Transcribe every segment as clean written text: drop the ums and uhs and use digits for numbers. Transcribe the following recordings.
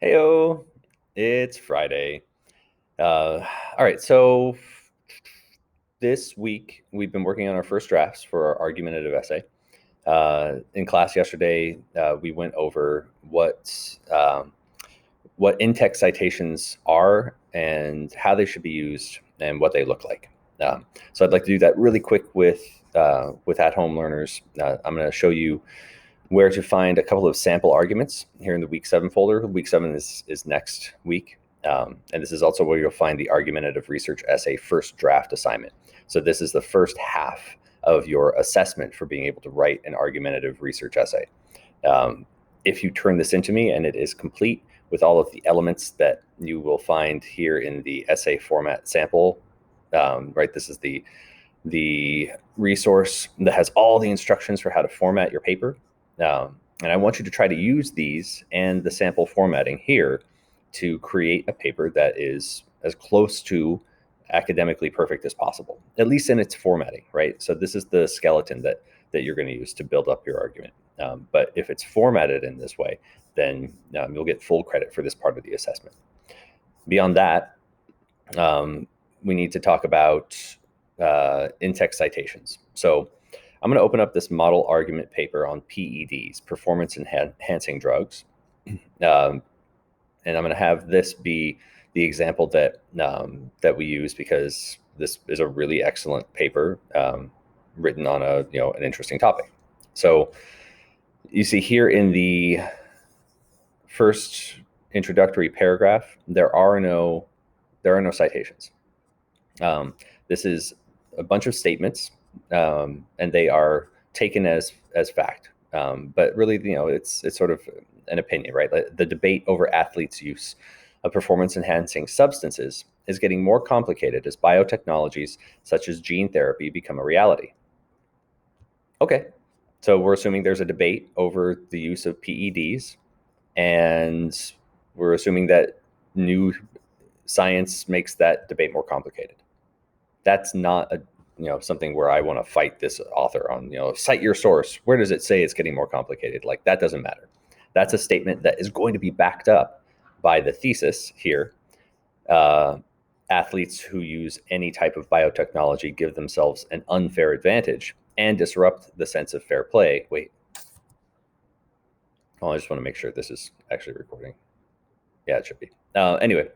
Heyo, it's Friday. All right, so this week we've been working on our first drafts for our argumentative essay. In class yesterday, we went over what in-text citations are and how they should be used and what they look like. So I'd like to do that really quick with at-home learners. I'm going to show you where to find a couple of sample arguments here in the week 7 folder. Week 7 is next week. And this is also where you'll find the argumentative research essay first draft assignment. So this is the first half of your assessment for being able to write an argumentative research essay. If you turn this into me and it is complete with all of the elements that you will find here in the essay format sample, right? This is the resource that has all the instructions for how to format your paper. And I want you to try to use these and the sample formatting here to create a paper that is as close to academically perfect as possible, at least in its formatting, right? So this is the skeleton that you're going to use to build up your argument. But if it's formatted in this way, then you'll get full credit for this part of the assessment. Beyond that, we need to talk about in-text citations. So I'm going to open up this model argument paper on PEDs, performance enhancing drugs. And I'm going to have this be the example that we use because this is a really excellent paper written on an interesting topic. So you see here in the first introductory paragraph, there are no citations. This is a bunch of statements, and they are taken as fact. But really, it's sort of an opinion, right? The debate over athletes' use of performance-enhancing substances is getting more complicated as biotechnologies such as gene therapy become a reality. Okay, so we're assuming there's a debate over the use of PEDs, and we're assuming that new science makes that debate more complicated. That's not something where I want to fight this author on, cite your source. Where does it say it's getting more complicated? Like, that doesn't matter. That's a statement that is going to be backed up by the thesis here. Athletes who use any type of biotechnology give themselves an unfair advantage and disrupt the sense of fair play. Wait. Oh, I just want to make sure this is actually recording. Yeah, it should be. Anyway.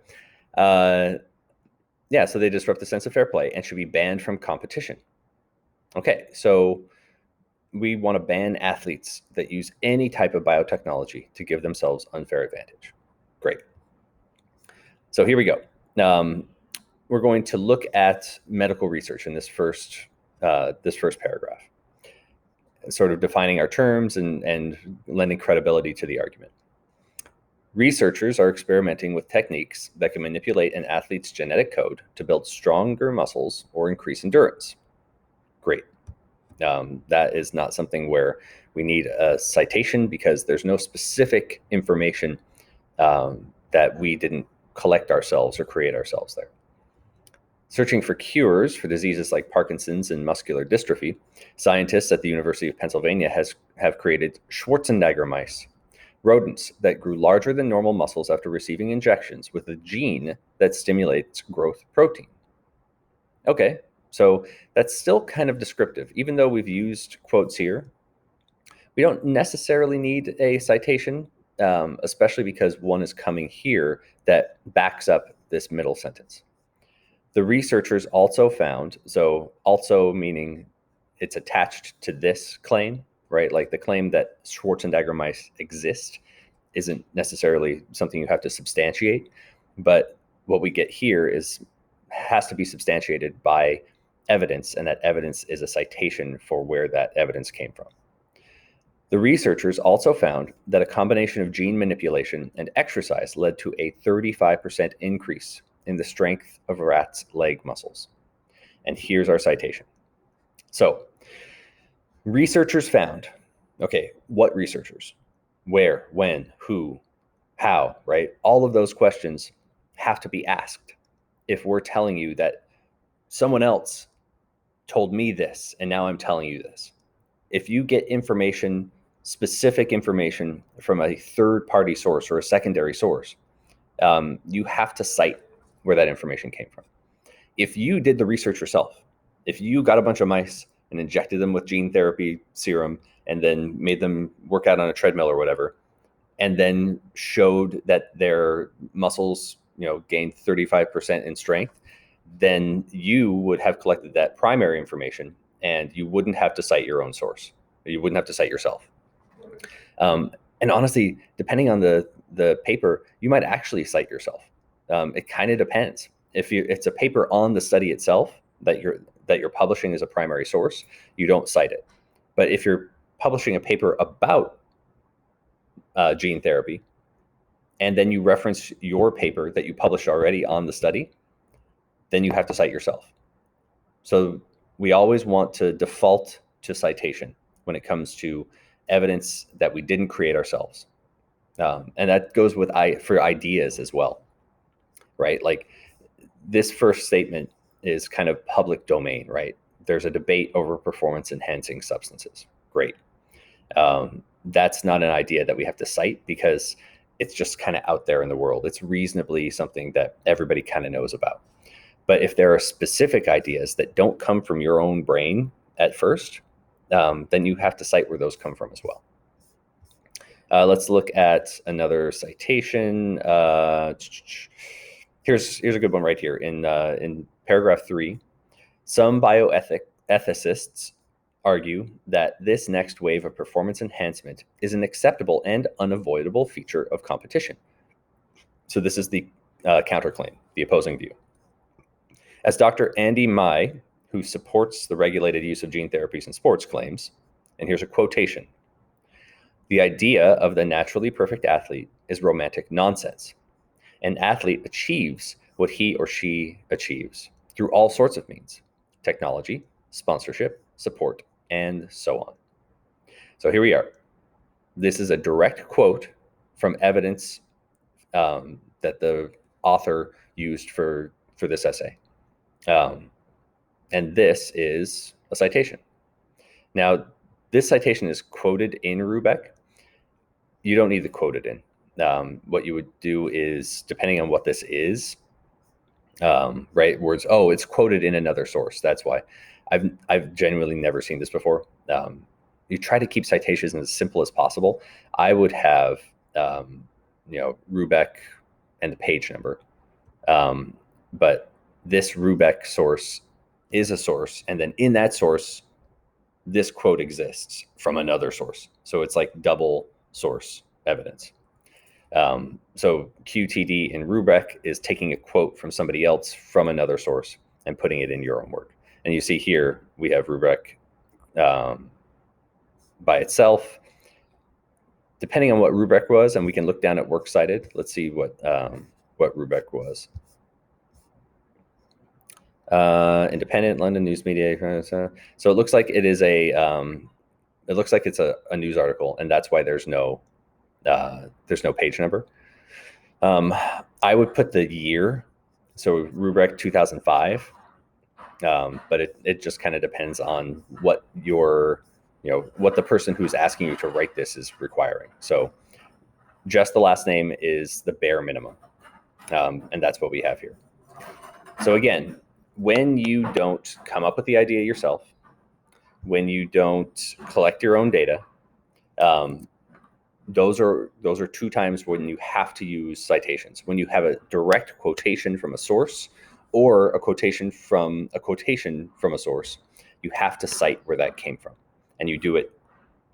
Yeah, so they disrupt the sense of fair play and should be banned from competition. Okay, so we want to ban athletes that use any type of biotechnology to give themselves unfair advantage. Great. So here we go. We're going to look at medical research in this first paragraph, sort of defining our terms and lending credibility to the argument. Researchers are experimenting with techniques that can manipulate an athlete's genetic code to build stronger muscles or increase endurance. Great. That is not something where we need a citation because there's no specific information that we didn't collect ourselves or create ourselves there. Searching for cures for diseases like Parkinson's and muscular dystrophy, scientists at the University of Pennsylvania have created Schwarzenegger mice, rodents that grew larger than normal muscles after receiving injections with a gene that stimulates growth protein. Okay, so that's still kind of descriptive. Even though we've used quotes here, we don't necessarily need a citation, especially because one is coming here that backs up this middle sentence. The researchers also found, so also meaning it's attached to this claim, right? Like the claim that Schwarzenegger mice exist isn't necessarily something you have to substantiate, but what we get here has to be substantiated by evidence, and that evidence is a citation for where that evidence came from. The researchers also found that a combination of gene manipulation and exercise led to a 35% increase in the strength of rats' leg muscles. And here's our citation. So, researchers found, okay, what researchers? Where, when, who, how, right? All of those questions have to be asked if we're telling you that someone else told me this and now I'm telling you this. If you get information specific information from a third-party source or a secondary source, you have to cite where that information came from. If you did the research yourself, if you got a bunch of mice and injected them with gene therapy serum and then made them work out on a treadmill or whatever, and then showed that their muscles, gained 35% in strength, then you would have collected that primary information and you wouldn't have to cite your own source. You wouldn't have to cite yourself. And honestly, depending on the paper, you might actually cite yourself. It kind of depends. If it's a paper on the study itself that you're publishing as a primary source, you don't cite it. But if you're publishing a paper about gene therapy, and then you reference your paper that you published already on the study, then you have to cite yourself. So we always want to default to citation when it comes to evidence that we didn't create ourselves. And that goes with for ideas as well, right? Like this first statement is kind of public domain, right? There's a debate over performance enhancing substances. Great. That's not an idea that we have to cite because it's just kind of out there in the world. It's reasonably something that everybody kind of knows about. But if there are specific ideas that don't come from your own brain at first, then you have to cite where those come from as well. Let's look at another citation. Here's a good one right here in paragraph 3. Some bioethicists argue that this next wave of performance enhancement is an acceptable and unavoidable feature of competition. So this is the counterclaim, the opposing view. As Dr. Andy Mai, who supports the regulated use of gene therapies in sports, claims, and here's a quotation: "The idea of the naturally perfect athlete is romantic nonsense. An athlete achieves what he or she achieves through all sorts of means: technology, sponsorship, support, and so on." So here we are. This is a direct quote from evidence that the author used for this essay. And this is a citation. Now, this citation is quoted in Rubeck. You don't need to quote it in. What you would do is, depending on what this is, right, words, oh, it's quoted in another source. That's why. I've genuinely never seen this before. You try to keep citations as simple as possible. I would have, Rubeck and the page number. But this Rubeck source is a source, and then in that source, this quote exists from another source. So it's like double source evidence. So QTD in Rubeck is taking a quote from somebody else from another source and putting it in your own work. And you see here, we have Rubeck by itself. Depending on what Rubeck was, and we can look down at works cited. Let's see what Rubeck was. Independent, London News Media. So it looks like it is it looks like it's a news article, and that's why there's no page number. I would put the year, so Rubeck 2005, but it just kind of depends on what what the person who's asking you to write this is requiring. So just the last name is the bare minimum, and that's what we have here. So again, when you don't come up with the idea yourself, when you don't collect your own data, those are 2 times when you have to use citations. When you have a direct quotation from a source or a quotation from a source, you have to cite where that came from. And you do it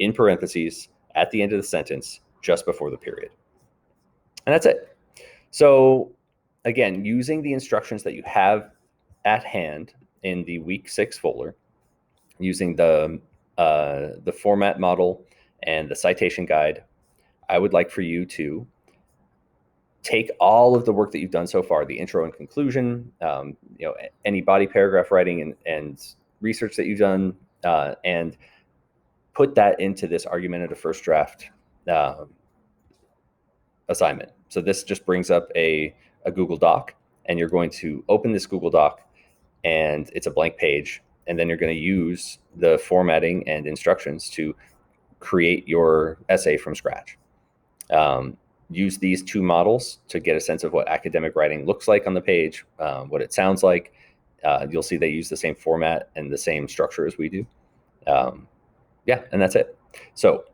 in parentheses at the end of the sentence, just before the period. And that's it. So again, using the instructions that you have at hand in the week 6 folder, using the format model and the citation guide, I would like for you to take all of the work that you've done so far, the intro and conclusion, any body paragraph writing and research that you've done, and put that into this argumentative first draft assignment. So this just brings up a Google Doc, and you're going to open this Google Doc, and it's a blank page, and then you're going to use the formatting and instructions to create your essay from scratch. Use these two models to get a sense of what academic writing looks like on the page, what it sounds like. You'll see they use the same format and the same structure as we do. Yeah, and that's it. So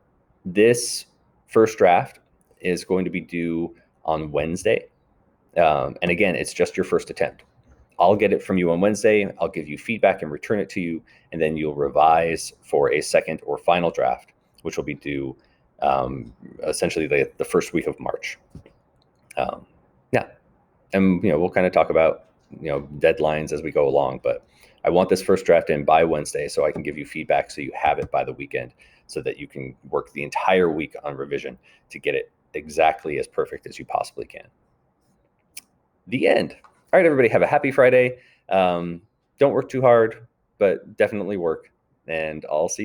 this first draft is going to be due on Wednesday. And again, it's just your first attempt. I'll get it from you on Wednesday. I'll give you feedback and return it to you. And then you'll revise for a second or final draft, which will be due essentially the first week of March. Yeah. And, we'll kind of talk about, deadlines as we go along, but I want this first draft in by Wednesday so I can give you feedback so you have it by the weekend so that you can work the entire week on revision to get it exactly as perfect as you possibly can. The end. All right, everybody, have a happy Friday. Don't work too hard, but definitely work, and I'll see you